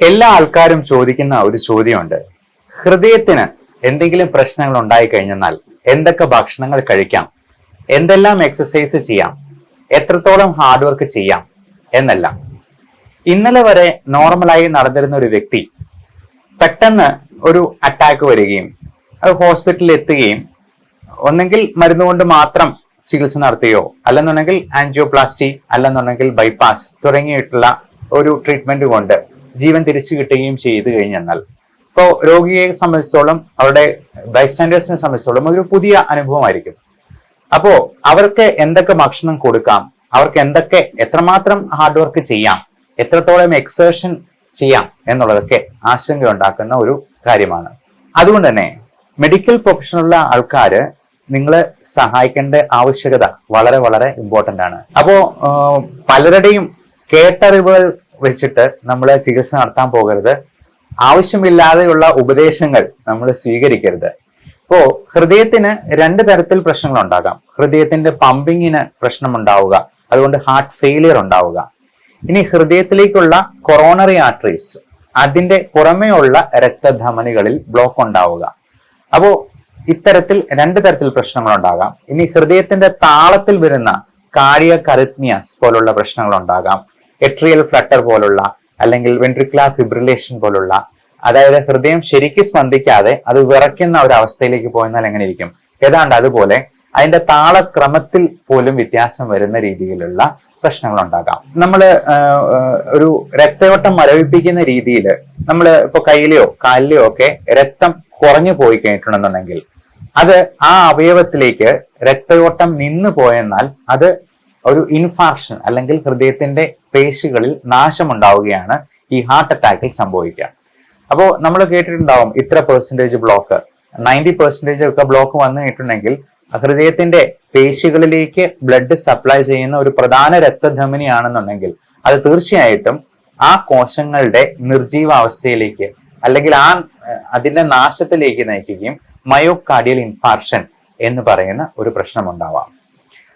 എല്ലാ ആൾക്കാരും ചോദിക്കുന്ന ഒരു ചോദ്യമുണ്ട്. ഹൃദയത്തിന് എന്തെങ്കിലും പ്രശ്നങ്ങൾ ഉണ്ടായി കഴിഞ്ഞാൽ എന്തൊക്കെ ഭക്ഷണങ്ങൾ കഴിക്കാം, എന്തെല്ലാം എക്സസൈസ് ചെയ്യാം, എത്രത്തോളം ഹാർഡ് വർക്ക് ചെയ്യാം എന്നെല്ലാം. ഇന്നലെ വരെ നോർമലായി നടന്നിരുന്ന ഒരു വ്യക്തി പെട്ടെന്ന് ഒരു അറ്റാക്ക് വരികയും അത് ഹോസ്പിറ്റലിൽ എത്തുകയും ഒന്നെങ്കിൽ മരുന്ന് കൊണ്ട് മാത്രം ചികിത്സ നടത്തുകയോ അല്ലെന്നുണ്ടെങ്കിൽ ആൻജിയോപ്ലാസ്റ്റി അല്ലെന്നുണ്ടെങ്കിൽ ബൈപ്പാസ് തുടങ്ങിയിട്ടുള്ള ഒരു ട്രീറ്റ്മെന്റ് കൊണ്ട് ജീവൻ തിരിച്ചു കിട്ടുകയും ചെയ്തു കഴിഞ്ഞാൽ ഇപ്പോൾ രോഗിയെ സംബന്ധിച്ചോളം അവരുടെ ബൈസ്റ്റാൻഡേഴ്സിനെ സംബന്ധിച്ചോളം അതൊരു പുതിയ അനുഭവമായിരിക്കും. അപ്പോ അവർക്ക് എന്തൊക്കെ ഭക്ഷണം കൊടുക്കാം, അവർക്ക് എന്തൊക്കെ എത്രമാത്രം ഹാർഡ് വർക്ക് ചെയ്യാം, എത്രത്തോളം എക്സേർഷൻ ചെയ്യാം എന്നുള്ളതൊക്കെ ആശങ്ക ഉണ്ടാക്കുന്ന ഒരു കാര്യമാണ്. അതുകൊണ്ട് തന്നെ മെഡിക്കൽ പ്രൊഫഷനുള്ള ആൾക്കാര് നിങ്ങളെ സഹായിക്കേണ്ട ആവശ്യകത വളരെ വളരെ ഇമ്പോർട്ടന്റ് ആണ്. അപ്പോ പലരുടെയും കേട്ടറിവുകൾ വെച്ചിട്ട് നമ്മൾ ചികിത്സ നടത്താൻ പോകരുത്. ആവശ്യമില്ലാതെയുള്ള ഉപദേശങ്ങൾ നമ്മൾ സ്വീകരിക്കരുത്. ഇപ്പോ ഹൃദയത്തിന് രണ്ട് തരത്തിൽ പ്രശ്നങ്ങൾ ഉണ്ടാകാം. ഹൃദയത്തിന്റെ പമ്പിങ്ങിന് പ്രശ്നം ഉണ്ടാവുക, അതുകൊണ്ട് ഹാർട്ട് ഫെയിലിയർ ഉണ്ടാവുക. ഇനി ഹൃദയത്തിലേക്കുള്ള കൊറോണറി ആർട്ടറീസ്, അതിന്റെ പുറമേ ഉള്ള രക്തധമനികളിൽ ബ്ലോക്ക് ഉണ്ടാവുക. അപ്പോ ഇത്തരത്തിൽ രണ്ട് തരത്തിൽ പ്രശ്നങ്ങൾ ഉണ്ടാകാം. ഇനി ഹൃദയത്തിന്റെ താളത്തിൽ വരുന്ന കാർഡിയക് അറിത്മിയാസ് പോലുള്ള പ്രശ്നങ്ങൾ ഉണ്ടാകാം. എട്രിയൽ ഫ്ലട്ടർ പോലുള്ള അല്ലെങ്കിൽ വെൻട്രിക്കുലർ ഫിബ്രിലേഷൻ പോലുള്ള, അതായത് ഹൃദയം ശരിക്കും സ്പന്ദിക്കാതെ അത് വിറയ്ക്കുന്ന ഒരു അവസ്ഥയിലേക്ക് പോയെന്നാൽ എങ്ങനെ ഇരിക്കും, ഏതാണ്ട് അതുപോലെ അതിന്റെ താളക്രമത്തിൽ പോലും വ്യത്യാസം വരുന്ന രീതിയിലുള്ള പ്രശ്നങ്ങൾ ഉണ്ടാകാം. നമ്മൾ ഒരു രക്തയോട്ടം മരവിപ്പിക്കുന്ന രീതിയിൽ നമ്മൾ ഇപ്പൊ കയ്യിലെയോ കാലിലെയോ ഒക്കെ രക്തം കുറഞ്ഞു പോയി കഴിഞ്ഞിട്ടുണ്ടെന്നുണ്ടെങ്കിൽ അത് ആ അവയവത്തിലേക്ക് രക്തയോട്ടം നിന്നു പോയെന്നാൽ അത് ഒരു ഇൻഫാർക്ഷൻ അല്ലെങ്കിൽ ഹൃദയത്തിന്റെ പേശികളിൽ നാശമുണ്ടാവുകയാണ് ഈ ഹാർട്ട് അറ്റാക്കിൽ സംഭവിക്കുക. അപ്പോൾ നമ്മൾ കേട്ടിട്ടുണ്ടാവും ഇത്ര പെർസെന്റേജ് ബ്ലോക്ക്, 90% ഒക്കെ ബ്ലോക്ക് വന്നു കഴിഞ്ഞിട്ടുണ്ടെങ്കിൽ ഹൃദയത്തിന്റെ പേശികളിലേക്ക് ബ്ലഡ് സപ്ലൈ ചെയ്യുന്ന ഒരു പ്രധാന രക്തധമനിയാണെന്നുണ്ടെങ്കിൽ അത് തീർച്ചയായിട്ടും ആ കോശങ്ങളുടെ നിർജീവാവസ്ഥയിലേക്ക് അല്ലെങ്കിൽ അതിന്റെ നാശത്തിലേക്ക് നയിക്കുകയും മയോകാർഡിയൽ ഇൻഫാർക്ഷൻ എന്ന് പറയുന്ന ഒരു പ്രശ്നം ഉണ്ടാവാം.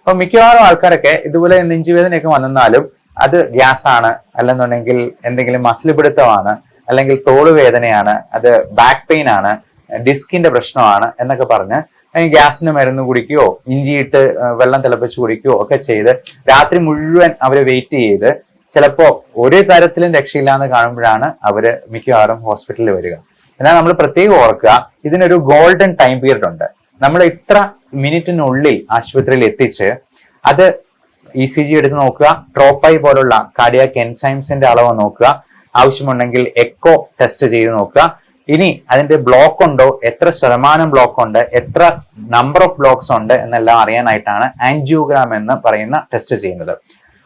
അപ്പൊ മിക്കവാറും ആൾക്കാരൊക്കെ ഇതുപോലെ നെഞ്ചുവേദനയൊക്കെ വന്നാലും അത് ഗ്യാസ് ആണ്, അല്ലെന്നുണ്ടെങ്കിൽ എന്തെങ്കിലും മസിൽ പിടുത്തമാണ്, അല്ലെങ്കിൽ തോളുവേദനയാണ്, അത് ബാക്ക് പെയിൻ ആണ്, ഡിസ്കിന്റെ പ്രശ്നമാണ് എന്നൊക്കെ പറഞ്ഞ് ഗ്യാസിന് മരുന്ന് കുടിക്കുകയോ ഇഞ്ചിയിട്ട് വെള്ളം തിളപ്പിച്ച് കുടിക്കുകയോ ഒക്കെ ചെയ്ത് രാത്രി മുഴുവൻ അവര് വെയിറ്റ് ചെയ്ത് ചിലപ്പോ ഒരു തരത്തിലും രക്ഷയില്ലാന്ന് കാണുമ്പോഴാണ് അവര് മിക്കവാറും ഹോസ്പിറ്റലിൽ വരിക. എന്നാൽ നമ്മൾ പ്രത്യേകം ഓർക്കുക, ഇതിനൊരു ഗോൾഡൻ ടൈം പീരീഡ് ഉണ്ട്. നമ്മൾ ഇത്ര മിനിറ്റിനുള്ളിൽ ആശുപത്രിയിൽ എത്തിച്ച് അത് ECG എടുത്ത് നോക്കുക, ട്രോപ്പായി പോലുള്ള കാർഡിയാക് എൻസൈംസിന്റെ അളവ് നോക്കുക, ആവശ്യമുണ്ടെങ്കിൽ എക്കോ ടെസ്റ്റ് ചെയ്ത് നോക്കുക. ഇനി അതിന്റെ ബ്ലോക്ക് ഉണ്ടോ, എത്ര ശതമാനം ബ്ലോക്ക് ഉണ്ട്, എത്ര നമ്പർ ഓഫ് ബ്ലോക്സ് ഉണ്ട് എന്നെല്ലാം അറിയാനായിട്ടാണ് ആൻജിയോഗ്രാം എന്ന് പറയുന്ന ടെസ്റ്റ് ചെയ്യുന്നത്.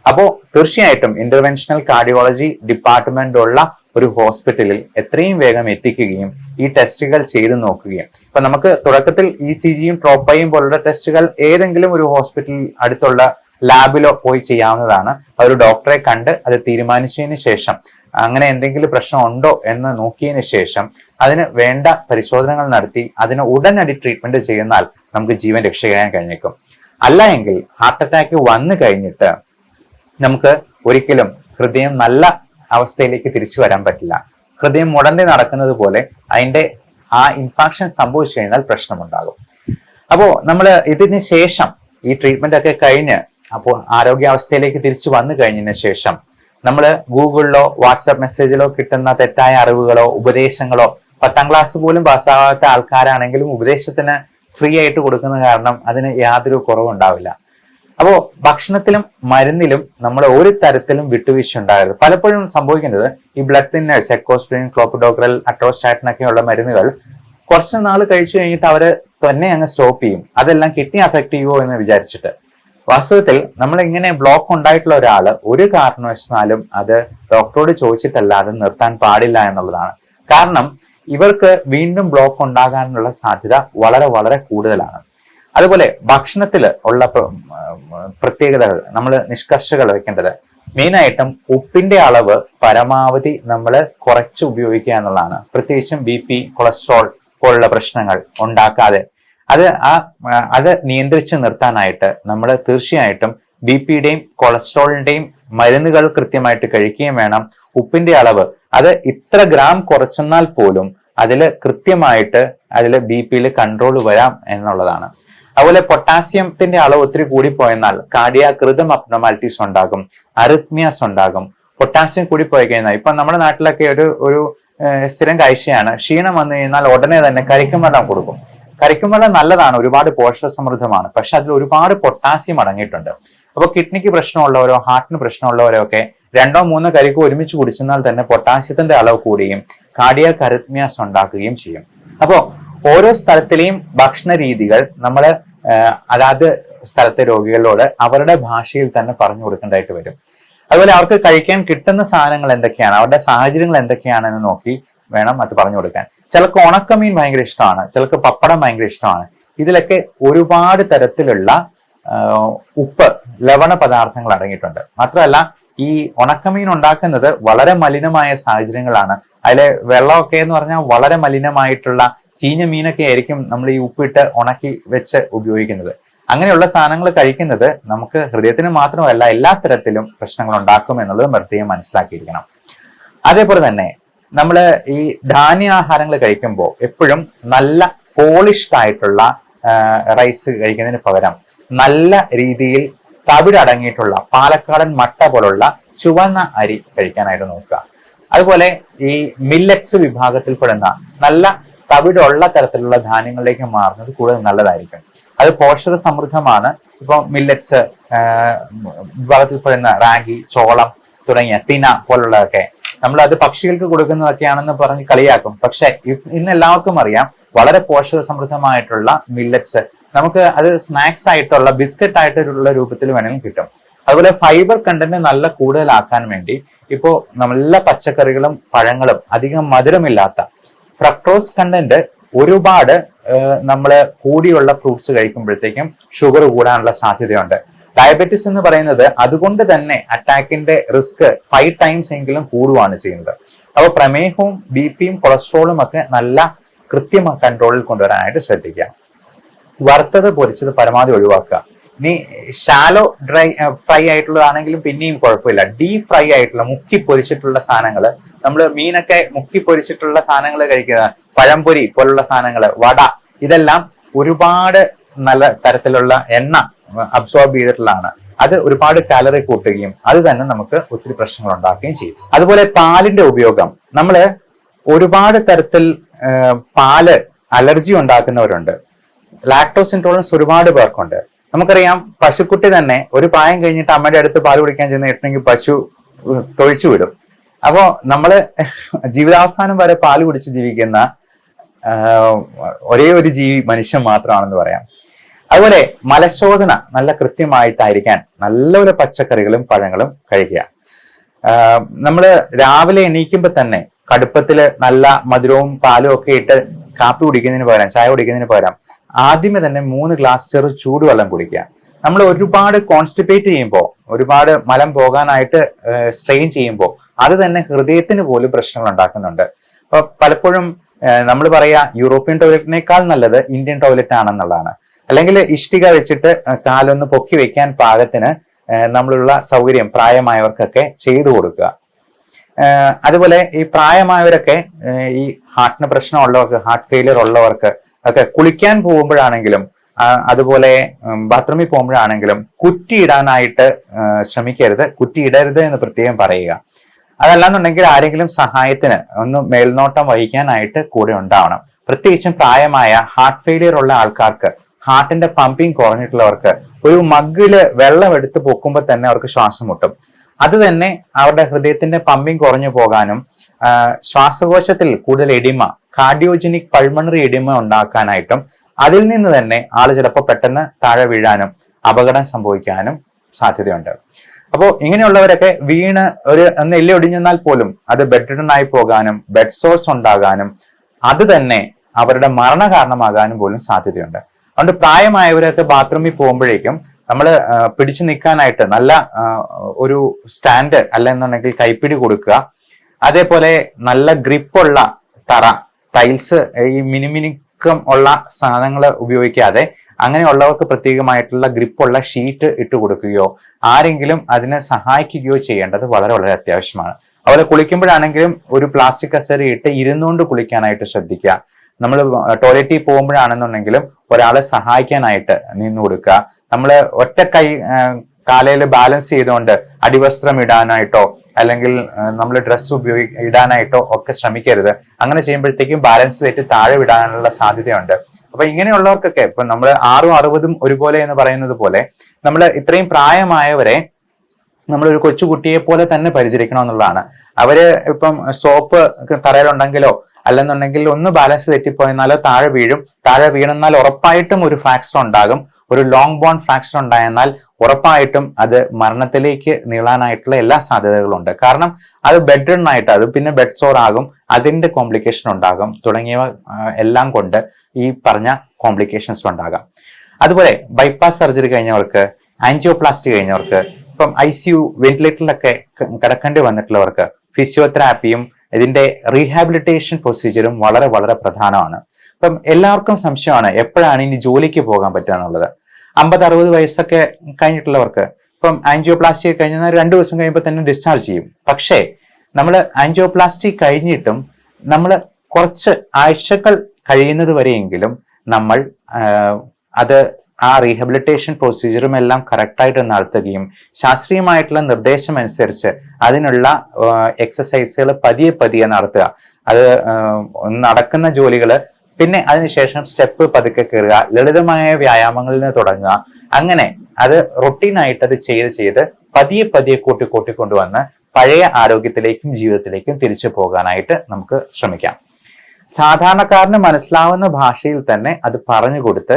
അപ്പോ തീർച്ചയായിട്ടും ഇന്റർവെൻഷണൽ കാർഡിയോളജി ഡിപ്പാർട്ട്മെന്റ് ഉള്ള ഒരു ഹോസ്പിറ്റലിൽ എത്രയും വേഗം എത്തിക്കുകയും ഈ ടെസ്റ്റുകൾ ചെയ്തു നോക്കുകയും, ഇപ്പൊ നമുക്ക് തുടക്കത്തിൽ ECGയും ട്രോപ്പയും പോലുള്ള ടെസ്റ്റുകൾ ഏതെങ്കിലും ഒരു ഹോസ്പിറ്റലിൽ അടുത്തുള്ള ലാബിലോ പോയി ചെയ്യാവുന്നതാണ്. ഒരു ഡോക്ടറെ കണ്ട് അത് തീരുമാനിച്ചതിന് ശേഷം അങ്ങനെ എന്തെങ്കിലും പ്രശ്നം ഉണ്ടോ എന്ന് നോക്കിയതിന് ശേഷം അതിന് വേണ്ട പരിശോധനകൾ നടത്തി അതിന് ഉടനടി ട്രീറ്റ്മെന്റ് ചെയ്യുന്നാൽ നമുക്ക് ജീവൻ രക്ഷിക്കാൻ കഴിഞ്ഞേക്കും. അല്ല എങ്കിൽ ഹാർട്ട് അറ്റാക്ക് വന്നു കഴിഞ്ഞിട്ട് നമുക്ക് ഒരിക്കലും ഹൃദയം നല്ല അവസ്ഥയിലേക്ക് തിരിച്ചു വരാൻ പറ്റില്ല. ഹൃദയം മുടന്തി നടക്കുന്നത് പോലെ അതിന്റെ ആ ഇൻഫാക്ഷൻ സംഭവിച്ചു കഴിഞ്ഞാൽ പ്രശ്നമുണ്ടാകും. അപ്പോ നമ്മൾ ഇതിന് ശേഷം ഈ ട്രീറ്റ്മെന്റ് ഒക്കെ കഴിഞ്ഞ് അപ്പോൾ ആരോഗ്യാവസ്ഥയിലേക്ക് തിരിച്ചു വന്നു കഴിഞ്ഞതിന് ശേഷം നമ്മൾ ഗൂഗിളിലോ വാട്സാപ്പ് മെസ്സേജിലോ കിട്ടുന്ന തെറ്റായ അറിവുകളോ ഉപദേശങ്ങളോ, 10ാം ക്ലാസ് പോലും പാസ്സാകാത്ത ആൾക്കാരാണെങ്കിലും ഉപദേശത്തിന് ഫ്രീ ആയിട്ട് കൊടുക്കുന്ന കാരണം അതിന് യാതൊരു കുറവുണ്ടാവില്ല. അപ്പോ ഭക്ഷണത്തിലും മരുന്നിലും നമ്മൾ ഒരു തരത്തിലും വിട്ടുവീഴ്ച ഉണ്ടാകരുത്. പലപ്പോഴും സംഭവിക്കുന്നത് ഈ ബ്ലഡ് തിന്നേഴ്സ്, എക്കോസ്പ്രിൻ, ക്ലോപ്പിഡോഗ്രൽ, അട്രോസ്റ്റാറ്റിൻ ഒക്കെയുള്ള മരുന്നുകൾ കുറച്ച് നാൾ കഴിച്ചു കഴിഞ്ഞിട്ട് അവര് തന്നെ അങ്ങ് സ്റ്റോപ്പ് ചെയ്യും. അതെല്ലാം കിഡ്നി അഫക്ട് ചെയ്യുമോ എന്ന് വിചാരിച്ചിട്ട്. വാസ്തവത്തിൽ നമ്മൾ ഇങ്ങനെ ബ്ലോക്ക് ഉണ്ടായിട്ടുള്ള ഒരാള് ഒരു കാരണവശാലും അത് ഡോക്ടറോട് ചോദിച്ചിട്ടല്ലാതെ നിർത്താൻ പാടില്ല എന്നുള്ളതാണ്. കാരണം ഇവർക്ക് വീണ്ടും ബ്ലോക്ക് ഉണ്ടാകാനുള്ള സാധ്യത വളരെ വളരെ കൂടുതലാണ്. അതുപോലെ ഭക്ഷണത്തിൽ ഉള്ള പ്രത്യേകതകൾ നമ്മൾ നിഷ്കർഷകൾ വെക്കേണ്ടത് മെയിനായിട്ടും ഉപ്പിന്റെ അളവ് പരമാവധി നമ്മൾ കുറച്ച് ഉപയോഗിക്കുക എന്നുള്ളതാണ്. പ്രത്യേകിച്ചും BP, കൊളസ്ട്രോൾ പോലുള്ള പ്രശ്നങ്ങൾ ഉണ്ടാക്കാതെ അത് നിയന്ത്രിച്ച് നിർത്താനായിട്ട് നമ്മൾ തീർച്ചയായിട്ടും BPയുടെയും കൊളസ്ട്രോളിന്റെയും മരുന്നുകൾ കൃത്യമായിട്ട് കഴിക്കുകയും വേണം. ഉപ്പിന്റെ അളവ് അത് ഇത്ര ഗ്രാം കുറച്ചെന്നാൽ പോലും അതിൽ കൃത്യമായിട്ട് അതിൽ BP കൺട്രോൾ വരാം എന്നുള്ളതാണ്. അതുപോലെ പൊട്ടാസ്യത്തിന്റെ അളവ് ഒത്തിരി കൂടിപ്പോയെന്നാൽ കാർഡിയാക് റിതം അബ്നോർമാലിറ്റീസ് ഉണ്ടാകും, അറിത്മിയാസ് ഉണ്ടാകും. പൊട്ടാസ്യം കൂടിപ്പോയി കഴിഞ്ഞാൽ ഇപ്പൊ നമ്മുടെ നാട്ടിലൊക്കെ ഒരു സ്ഥിരം കാഴ്ചയാണ്, ക്ഷീണം വന്നു കഴിഞ്ഞാൽ ഉടനെ തന്നെ കരിക്കും വെള്ളം കൊടുക്കും. കരിക്കും വെള്ളം നല്ലതാണ്, ഒരുപാട് പോഷക സമൃദ്ധമാണ്, പക്ഷെ അതിൽ ഒരുപാട് പൊട്ടാസ്യം അടങ്ങിയിട്ടുണ്ട്. അപ്പോൾ കിഡ്നിക്ക് പ്രശ്നമുള്ളവരോ ഹാർട്ടിന് പ്രശ്നമുള്ളവരോ ഒക്കെ 2-3 കരിക്ക് ഒരുമിച്ച് കുടിച്ചെന്നാൽ തന്നെ പൊട്ടാസ്യത്തിന്റെ അളവ് കൂടുകയും കാർഡിയാക് അറിത്മിയാസ് ഉണ്ടാക്കുകയും ചെയ്യും. അപ്പോൾ ഓരോ സ്ഥലത്തിലെയും ഭക്ഷണ രീതികൾ നമ്മൾ അതാത് സ്ഥലത്തെ രോഗികളോട് അവരുടെ ഭാഷയിൽ തന്നെ പറഞ്ഞു കൊടുക്കേണ്ടതായിട്ട് വരും. അതുപോലെ അവർക്ക് കഴിക്കാൻ കിട്ടുന്ന സാധനങ്ങൾ എന്തൊക്കെയാണ്, അവരുടെ സാഹചര്യങ്ങൾ എന്തൊക്കെയാണെന്ന് നോക്കി വേണം അത് പറഞ്ഞു കൊടുക്കാൻ. ചിലർക്ക് ഉണക്കമീൻ ഭയങ്കര ഇഷ്ടമാണ്, ചിലർക്ക് പപ്പടം ഭയങ്കര ഇഷ്ടമാണ്. ഇതിലൊക്കെ ഒരുപാട് തരത്തിലുള്ള ഉപ്പ്, ലവണ പദാർത്ഥങ്ങൾ അടങ്ങിയിട്ടുണ്ട്. മാത്രമല്ല ഈ ഉണക്കമീൻ ഉണ്ടാക്കുന്നത് വളരെ മലിനമായ സാഹചര്യങ്ങളാണ്. അതിലെ വെള്ളമൊക്കെ എന്ന് പറഞ്ഞാൽ വളരെ മലിനമായിട്ടുള്ള ചീഞ്ഞ മീനൊക്കെ ആയിരിക്കും നമ്മൾ ഈ ഉപ്പിട്ട് ഉണക്കി വെച്ച് ഉപയോഗിക്കുന്നത്. അങ്ങനെയുള്ള സാധനങ്ങൾ കഴിക്കുന്നത് നമുക്ക് ഹൃദയത്തിന് മാത്രമല്ല എല്ലാ തരത്തിലും പ്രശ്നങ്ങൾ ഉണ്ടാക്കും എന്നുള്ളത് പ്രത്യേകം മനസ്സിലാക്കിയിരിക്കണം. അതേപോലെ തന്നെ നമ്മൾ ഈ ധാന്യാഹാരങ്ങൾ കഴിക്കുമ്പോൾ എപ്പോഴും നല്ല പോളിഷ്ഡ് ആയിട്ടുള്ള റൈസ് കഴിക്കുന്നതിന് പകരം നല്ല രീതിയിൽ തവിടടങ്ങിയിട്ടുള്ള പാലക്കാടൻ മട്ട പോലുള്ള ചുവന്ന അരി കഴിക്കാനായിട്ട് നോക്കുക. അതുപോലെ ഈ മില്ലറ്റ്സ് വിഭാഗത്തിൽപ്പെടുന്ന നല്ല തവിടുള്ള തരത്തിലുള്ള ധാന്യങ്ങളിലേക്ക് മാറുന്നത് കൂടുതൽ നല്ലതായിരിക്കും. അത് പോഷക സമൃദ്ധമാണ്. ഇപ്പൊ മില്ലറ്റ്സ് വിഭാഗത്തിൽപ്പെടുന്ന റാഗി, ചോളം തുടങ്ങിയ തിന പോലുള്ളതൊക്കെ നമ്മൾ അത് പക്ഷികൾക്ക് കൊടുക്കുന്നതൊക്കെയാണെന്ന് പറഞ്ഞ് കളിയാക്കും. പക്ഷെ ഇന്ന് എല്ലാവർക്കും അറിയാം വളരെ പോഷക സമൃദ്ധമായിട്ടുള്ള മില്ലറ്റ്സ് നമുക്ക് അത് സ്നാക്സ് ആയിട്ടുള്ള ബിസ്ക്കറ്റ് ആയിട്ടുള്ള രൂപത്തിൽ വേണമെങ്കിലും കിട്ടും. അതുപോലെ ഫൈബർ കണ്ടന്റ് നല്ല കൂടുതലാക്കാൻ വേണ്ടി ഇപ്പോ നല്ല പച്ചക്കറികളും പഴങ്ങളും അധികം മധുരമില്ലാത്ത ഫ്രക്ടോസ് കണ്ടന്റ് ഒരുപാട് നമ്മൾ കൂടിയുള്ള ഫ്രൂട്ട്സ് കഴിക്കുമ്പോഴത്തേക്കും ഷുഗർ കൂടാനുള്ള സാധ്യതയുണ്ട്. ഡയബറ്റിസ് എന്ന് പറയുന്നത് അതുകൊണ്ട് തന്നെ അറ്റാക്കിന്റെ റിസ്ക് 5 ടൈംസ് എങ്കിലും കൂടുകയാണ് ചെയ്യുന്നത്. അപ്പോൾ പ്രമേഹവും BP-യും കൊളസ്ട്രോളും ഒക്കെ നല്ല കൃത്യമായ കൺട്രോളിൽ കൊണ്ടുവരാനായിട്ട് ശ്രദ്ധിക്കുക. വറുത്തത് പൊരിച്ചത് പരമാവധി ഒഴിവാക്കുക. ഇനി ഷാലോ ഫ്രൈ ആയിട്ടുള്ളതാണെങ്കിലും പിന്നെയും കുഴപ്പമില്ല. ഡീപ് ഫ്രൈ ആയിട്ടുള്ള മുക്കി പൊരിച്ചിട്ടുള്ള സാധനങ്ങൾ, നമ്മൾ മീനൊക്കെ മുക്കി പൊരിച്ചിട്ടുള്ള സാധനങ്ങൾ കഴിക്കുക, പഴംപൊരി പോലുള്ള സാധനങ്ങൾ, വട, ഇതെല്ലാം ഒരുപാട് നല്ല തരത്തിലുള്ള എണ്ണ അബ്സോർബ് ചെയ്തിട്ടുള്ളതാണ്. അത് ഒരുപാട് കാലറി കൂട്ടുകയും അത് തന്നെ നമുക്ക് ഒത്തിരി പ്രശ്നങ്ങൾ ഉണ്ടാക്കുകയും ചെയ്യും. അതുപോലെ പാലിന്റെ ഉപയോഗം, നമ്മൾ ഒരുപാട് തരത്തിൽ പാല് അലർജി ഉണ്ടാക്കുന്നവരുണ്ട്. ലാക്ടോസ് ഇൻടോളറൻസ് ഒരുപാട് പേർക്കുണ്ട്. നമുക്കറിയാം പശുക്കുട്ടി തന്നെ ഒരു പ്രായം കഴിഞ്ഞിട്ട് അമ്മയുടെ അടുത്ത് പാല് കുടിക്കാൻ ചെന്നിട്ടുണ്ടെങ്കിൽ പശു തൊഴിച്ചു വിടും. അപ്പോ നമ്മള് ജീവിതാവസാനം വരെ പാല് കുടിച്ച് ജീവിക്കുന്ന ഒരേ ഒരു ജീവി മനുഷ്യൻ മാത്രമാണെന്ന് പറയാം. അതുപോലെ മലശോധന നല്ല കൃത്യമായിട്ടായിരിക്കാൻ നല്ലപോലെ പച്ചക്കറികളും പഴങ്ങളും കഴിക്കുക. നമ്മള് രാവിലെ എണീക്കുമ്പോ തന്നെ കടുപ്പത്തില് നല്ല മധുരവും പാലും ഒക്കെ ഇട്ട് കാപ്പി കുടിക്കുന്നതിന് പകരം, ചായ കുടിക്കുന്നതിന് പകരം ആദ്യമേ തന്നെ 3 ഗ്ലാസ് ചെറു ചൂടുവെള്ളം കുടിക്കുക. നമ്മൾ ഒരുപാട് കോൺസ്റ്റിപ്പേറ്റ് ചെയ്യുമ്പോൾ, ഒരുപാട് മലം പോകാനായിട്ട് സ്ട്രെയിൻ ചെയ്യുമ്പോൾ അത് തന്നെ ഹൃദയത്തിന് പോലും പ്രശ്നങ്ങൾ ഉണ്ടാക്കുന്നുണ്ട്. അപ്പൊ പലപ്പോഴും നമ്മൾ പറയാ യൂറോപ്യൻ ടോയ്ലറ്റിനേക്കാൾ നല്ലത് ഇന്ത്യൻ ടോയ്ലറ്റ് ആണെന്നുള്ളതാണ്. അല്ലെങ്കിൽ ഇഷ്ടിക വെച്ചിട്ട് കാലൊന്ന് പൊക്കി വെക്കാൻ പാകത്തിന് നമ്മളുള്ള സൗകര്യം പ്രായമായവർക്കൊക്കെ ചെയ്തു കൊടുക്കുക. അതുപോലെ ഈ പ്രായമായവരൊക്കെ ഈ ഹാർട്ടിന് പ്രശ്നമുള്ളവർക്ക്, ഹാർട്ട് ഫെയിലിയർ ഉള്ളവർക്ക് ഒക്കെ കുളിക്കാൻ പോകുമ്പോഴാണെങ്കിലും അതുപോലെ ബാത്റൂമിൽ പോകുമ്പോഴാണെങ്കിലും കുറ്റിയിടാനായിട്ട് ശ്രമിക്കരുത്. കുറ്റിയിടരുത് എന്ന് പ്രത്യേകം പറയുക. അതല്ലാന്നുണ്ടെങ്കിൽ ആരെങ്കിലും സഹായത്തിന് ഒന്ന് മേൽനോട്ടം വഹിക്കാനായിട്ട് കൂടെ ഉണ്ടാവണം. പ്രത്യേകിച്ചും പ്രായമായ ഹാർട്ട് ഫെയിലിയർ ഉള്ള ആൾക്കാർക്ക്, ഹാർട്ടിന്റെ പമ്പിങ് കുറഞ്ഞിട്ടുള്ളവർക്ക് ഒരു മഗ്ഗില് വെള്ളം എടുത്ത് പൊക്കുമ്പോൾ തന്നെ അവർക്ക് ശ്വാസം മുട്ടും. അത് തന്നെ അവരുടെ ഹൃദയത്തിന്റെ പമ്പിങ് കുറഞ്ഞു പോകാനും ശ്വാസകോശത്തിൽ കൂടുതൽ എഡിമ, കാർഡിയോജനിക് പൾമണറി എഡിമ ഉണ്ടാക്കാനായിട്ടും അതിൽ നിന്ന് തന്നെ ആള് ചിലപ്പോൾ പെട്ടെന്ന് താഴെ വീഴാനും അപകടം സംഭവിക്കാനും സാധ്യതയുണ്ട്. അപ്പോൾ ഇങ്ങനെയുള്ളവരൊക്കെ വീണ് ഒന്ന് എല്ല് ഒടിഞ്ഞെന്നാൽ പോലും അത് ബെഡ് റിഡൺ ആയി പോകാനും ബെഡ് സോഴ്സ് ഉണ്ടാകാനും അത് തന്നെ അവരുടെ മരണ കാരണമാകാനും പോലും സാധ്യതയുണ്ട്. അതുകൊണ്ട് പ്രായമായവരൊക്കെ ബാത്റൂമിൽ പോകുമ്പോഴേക്കും നമ്മൾ പിടിച്ചു നിൽക്കാനായിട്ട് നല്ല ഒരു സ്റ്റാൻഡ് അല്ലെന്നുണ്ടെങ്കിൽ കൈപ്പിടി കൊടുക്കുക. അതേപോലെ നല്ല ഗ്രിപ്പുള്ള തറ, ടൈൽസ്, ഈ മിനിക്കം ഉള്ള സാധനങ്ങൾ ഉപയോഗിക്കാതെ അങ്ങനെയുള്ളവർക്ക് പ്രത്യേകമായിട്ടുള്ള ഗ്രിപ്പുള്ള ഷീറ്റ് ഇട്ട് കൊടുക്കുകയോ ആരെങ്കിലും അതിനെ സഹായിക്കുകയോ ചെയ്യേണ്ടത് വളരെ വളരെ അത്യാവശ്യമാണ്. അതുപോലെ കുളിക്കുമ്പോഴാണെങ്കിലും ഒരു പ്ലാസ്റ്റിക് കസേര ഇട്ട് ഇരുന്നുകൊണ്ട് കുളിക്കാനായിട്ട് ശ്രദ്ധിക്കുക. നമ്മൾ ടോയ്ലറ്റിൽ പോകുമ്പോഴാണെന്നുണ്ടെങ്കിലും ഒരാളെ സഹായിക്കാനായിട്ട് നിന്ന് കൊടുക്കുക. നമ്മൾ ഒറ്റ കൈ കാലയിൽ ബാലൻസ് ചെയ്തുകൊണ്ട് അടിവസ്ത്രം ഇടാനായിട്ടോ അല്ലെങ്കിൽ നമ്മൾ ഡ്രസ്സ് ഇടാനായിട്ടോ ഒക്കെ ശ്രമിക്കരുത്. അങ്ങനെ ചെയ്യുമ്പോഴത്തേക്കും ബാലൻസ് തെറ്റി താഴെ വിടാനുള്ള സാധ്യതയുണ്ട്. അപ്പൊ ഇങ്ങനെയുള്ളവർക്കൊക്കെ ഇപ്പൊ നമ്മൾ 6ഉം 60ഉം ഒരുപോലെ എന്ന് പറയുന്നത് പോലെ നമ്മൾ ഇത്രയും പ്രായമായവരെ നമ്മളൊരു കൊച്ചുകുട്ടിയെ പോലെ തന്നെ പരിചരിക്കണം എന്നുള്ളതാണ്. അവര് ഇപ്പം സോപ്പ് തറയിലുണ്ടെങ്കിലോ അല്ലെന്നുണ്ടെങ്കിൽ ഒന്ന് ബാലൻസ് തെറ്റിപ്പോയെന്നാലോ താഴെ വീഴും. താഴെ വീണെന്നാൽ ഉറപ്പായിട്ടും ഒരു ഫ്രാക്ചർ ഉണ്ടാകും. ഒരു ലോങ് ബോൺ ഫ്രാക്ചർ ഉണ്ടായെന്നാൽ ഉറപ്പായിട്ടും അത് മരണത്തിലേക്ക് നീളാനായിട്ടുള്ള എല്ലാ സാധ്യതകളും ഉണ്ട്. കാരണം അത് ബെഡ് റിഡൺ ആയിട്ട് അത് പിന്നെ ബെഡ് സോർ ആകും, അതിന്റെ കോംപ്ലിക്കേഷൻ ഉണ്ടാകും, തുടങ്ങിയവ എല്ലാം കൊണ്ട് ഈ പറഞ്ഞ കോംപ്ലിക്കേഷൻസ് ഉണ്ടാകാം. അതുപോലെ ബൈപ്പാസ് സർജറി കഴിഞ്ഞവർക്ക്, ആൻജിയോപ്ലാസ്റ്റി കഴിഞ്ഞവർക്ക്, ഇപ്പം ICU വെന്റിലേറ്ററിലൊക്കെ കിടക്കേണ്ടി വന്നിട്ടുള്ളവർക്ക് ഫിസിയോതെറാപ്പിയും ഇതിന്റെ റീഹാബിലിറ്റേഷൻ പ്രൊസീജിയറും വളരെ വളരെ പ്രധാനമാണ്. ഇപ്പം എല്ലാവർക്കും സംശയമാണ് എപ്പോഴാണ് ഇനി ജോലിക്ക് പോകാൻ പറ്റുക എന്നുള്ളത്. 50-60 വയസ്സൊക്കെ കഴിഞ്ഞിട്ടുള്ളവർക്ക് ഇപ്പം ആൻജിയോപ്ലാസ്റ്റി കഴിഞ്ഞാൽ 2 ദിവസം കഴിയുമ്പോൾ തന്നെ ഡിസ്ചാർജ് ചെയ്യും. പക്ഷേ നമ്മൾ ആൻജിയോപ്ലാസ്റ്റി കഴിഞ്ഞിട്ടും നമ്മൾ കുറച്ച് ആഴ്ചകൾ കഴിയുന്നത് വരെയെങ്കിലും നമ്മൾ അത് ആ റീഹാബിലിറ്റേഷൻ പ്രൊസീജിയറും എല്ലാം കറക്റ്റായിട്ട് നടത്തുകയും ശാസ്ത്രീയമായിട്ടുള്ള നിർദ്ദേശം അനുസരിച്ച് അതിനുള്ള എക്സസൈസുകൾ പതിയെ നടത്തുക. അത് നടക്കുന്ന ജോലികൾ പിന്നെ അതിനുശേഷം സ്റ്റെപ്പ് പതുക്കെ കയറുക, ലളിതമായ വ്യായാമങ്ങളിൽ നിന്ന് തുടങ്ങുക. അങ്ങനെ അത് റൊട്ടീനായിട്ട് അത് ചെയ്ത് പതിയെ കൂട്ടിക്കൊണ്ടുവന്ന് പഴയ ആരോഗ്യത്തിലേക്കും ജീവിതത്തിലേക്കും തിരിച്ചു പോകാനായിട്ട് നമുക്ക് ശ്രമിക്കാം. സാധാരണക്കാരന് മനസ്സിലാവുന്ന ഭാഷയിൽ തന്നെ അത് പറഞ്ഞു കൊടുത്ത്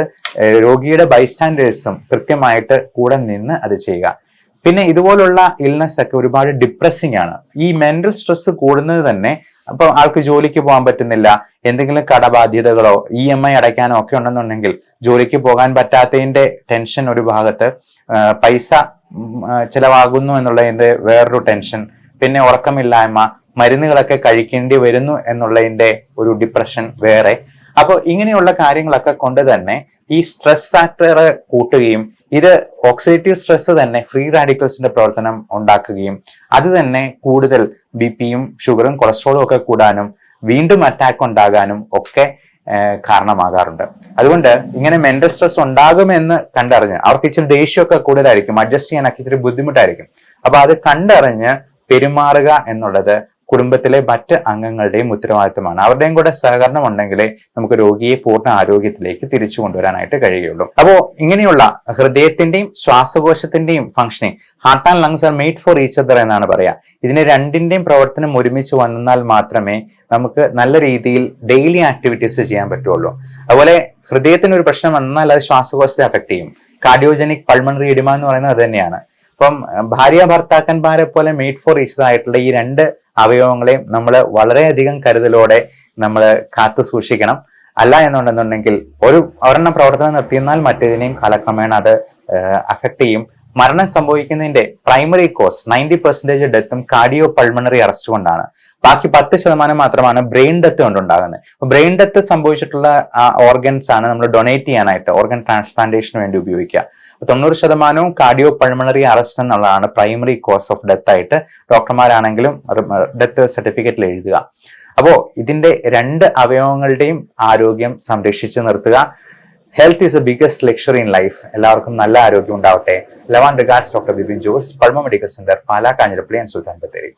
രോഗിയുടെ ബൈസ്റ്റാൻഡേഴ്സും കൃത്യമായിട്ട് കൂടെ നിന്ന് അത് ചെയ്യുക. പിന്നെ ഇതുപോലുള്ള ഇൽനെസ് ഒക്കെ ഒരുപാട് ഡിപ്രസിംഗ് ആണ്. ഈ മെന്റൽ സ്ട്രെസ് കൂടുന്നത് തന്നെ അപ്പൊ ആൾക്ക് ജോലിക്ക് പോകാൻ പറ്റുന്നില്ല, എന്തെങ്കിലും കടബാധ്യതകളോ EMI അടയ്ക്കാനോ ഒക്കെ ഉണ്ടെന്നുണ്ടെങ്കിൽ ജോലിക്ക് പോകാൻ പറ്റാത്തതിന്റെ ടെൻഷൻ ഒരു ഭാഗത്ത്, പൈസ ചിലവാകുന്നു എന്നുള്ളതിന്റെ വേറൊരു ടെൻഷൻ, പിന്നെ ഉറക്കമില്ലായ്മ, മരുന്നുകളൊക്കെ കഴിക്കേണ്ടി വരുന്നു എന്നുള്ളതിന്റെ ഒരു ഡിപ്രഷൻ വേറെ. അപ്പോൾ ഇങ്ങനെയുള്ള കാര്യങ്ങളൊക്കെ കൊണ്ട് തന്നെ ഈ സ്ട്രെസ് ഫാക്ടർ കൂട്ടുകയും ഇത് ഓക്സിഡേറ്റീവ് സ്ട്രെസ് തന്നെ ഫ്രീ റാഡിക്കൽസിന്റെ പ്രവർത്തനം ഉണ്ടാക്കുകയും അത് തന്നെ കൂടുതൽ BP-യും ഷുഗറും കൊളസ്ട്രോളും ഒക്കെ കൂടാനും വീണ്ടും അറ്റാക്ക് ഉണ്ടാകാനും ഒക്കെ കാരണമാകാറുണ്ട്. അതുകൊണ്ട് ഇങ്ങനെ മെന്റൽ സ്ട്രെസ് ഉണ്ടാകുമെന്ന് കണ്ടറിഞ്ഞ് അവർക്ക് ഇച്ചിരി ദേഷ്യമൊക്കെ കൂടുതലായിരിക്കും, അഡ്ജസ്റ്റ് ചെയ്യാനൊക്കെ ഇച്ചിരി ബുദ്ധിമുട്ടായിരിക്കും. അപ്പൊ അത് കണ്ടറിഞ്ഞ് പെരുമാറുക എന്നുള്ളത് കുടുംബത്തിലെ മറ്റ് അംഗങ്ങളുടെയും ഉത്തരവാദിത്തമാണ്. അവരുടെയും കൂടെ സഹകരണം ഉണ്ടെങ്കിലേ നമുക്ക് രോഗിയെ പൂർണ്ണ ആരോഗ്യത്തിലേക്ക് തിരിച്ചു കൊണ്ടുവരാനായിട്ട് കഴിയുള്ളൂ. അപ്പോൾ ഇങ്ങനെയുള്ള ഹൃദയത്തിന്റെയും ശ്വാസകോശത്തിന്റെയും functioning, heart and lungs are made for each other എന്നാണ് പറയാ. ഇതിന് രണ്ടിന്റെയും പ്രവർത്തനം ഒരുമിച്ച് വന്നാൽ മാത്രമേ നമുക്ക് നല്ല രീതിയിൽ ഡെയിലി ആക്ടിവിറ്റീസ് ചെയ്യാൻ പറ്റുള്ളൂ. അതുപോലെ ഹൃദയത്തിന് ഒരു പ്രശ്നം വന്നാൽ അത് ശ്വാസകോശത്തെ അഫക്ട് ചെയ്യും. കാർഡിയോജനിക് പൾമണറി എഡിമ എന്ന് പറയുന്നത് അത് തന്നെയാണ്. അപ്പം ഭാര്യ ഭർത്താക്കന്മാരെ പോലെ മെയ്ഡ് ഫോർ ഈച്ച് ആയിട്ടുള്ള ഈ 2 അവയവങ്ങളെയും നമ്മൾ വളരെയധികം കരുതലോടെ നമ്മൾ കാത്തു സൂക്ഷിക്കണം. അല്ല എന്നുണ്ടെന്നുണ്ടെങ്കിൽ ഒരെണ്ണം പ്രവർത്തനം നിർത്തിയെന്നാൽ മറ്റേതിനെയും കാലക്രമേണ അത് അഫക്ട് ചെയ്യും. മരണം സംഭവിക്കുന്നതിന്റെ പ്രൈമറി കോസ് 90% ഡെത്തും കാർഡിയോ പൾമണറി അറസ്റ്റ് കൊണ്ടാണ്. ബാക്കി 10% മാത്രമാണ് ബ്രെയിൻ ഡെത്ത് കൊണ്ടുണ്ടാകുന്നത്. ബ്രെയിൻ ഡെത്ത് സംഭവിച്ചിട്ടുള്ള ഓർഗൻസ് ആണ് നമ്മൾ ഡൊണേറ്റ് ചെയ്യാനായിട്ട് ഓർഗൻ ട്രാൻസ്പ്ലാന്റേഷന് വേണ്ടി ഉപയോഗിക്കുക. 90% കാർഡിയോ പൾമണറി അറസ്റ്റ് എന്നുള്ളതാണ് പ്രൈമറി കോസ് ഓഫ് ഡെത്ത് ആയിട്ട് ഡോക്ടർമാരാണെങ്കിലും ഡെത്ത് സർട്ടിഫിക്കറ്റിൽ എഴുതുക. അപ്പോ ഇതിന്റെ 2 അവയവങ്ങളുടെയും ആരോഗ്യം സംരക്ഷിച്ചു നിർത്തുക. Health is a biggest luxury in life. എല്ലാവർക്കും നല്ല ആരോഗ്യം ഉണ്ടാവട്ടെ. Love and regards doctor Bipin Jose, Pulma medical centre, Pala, Kanjirappally and Sultan Bathery.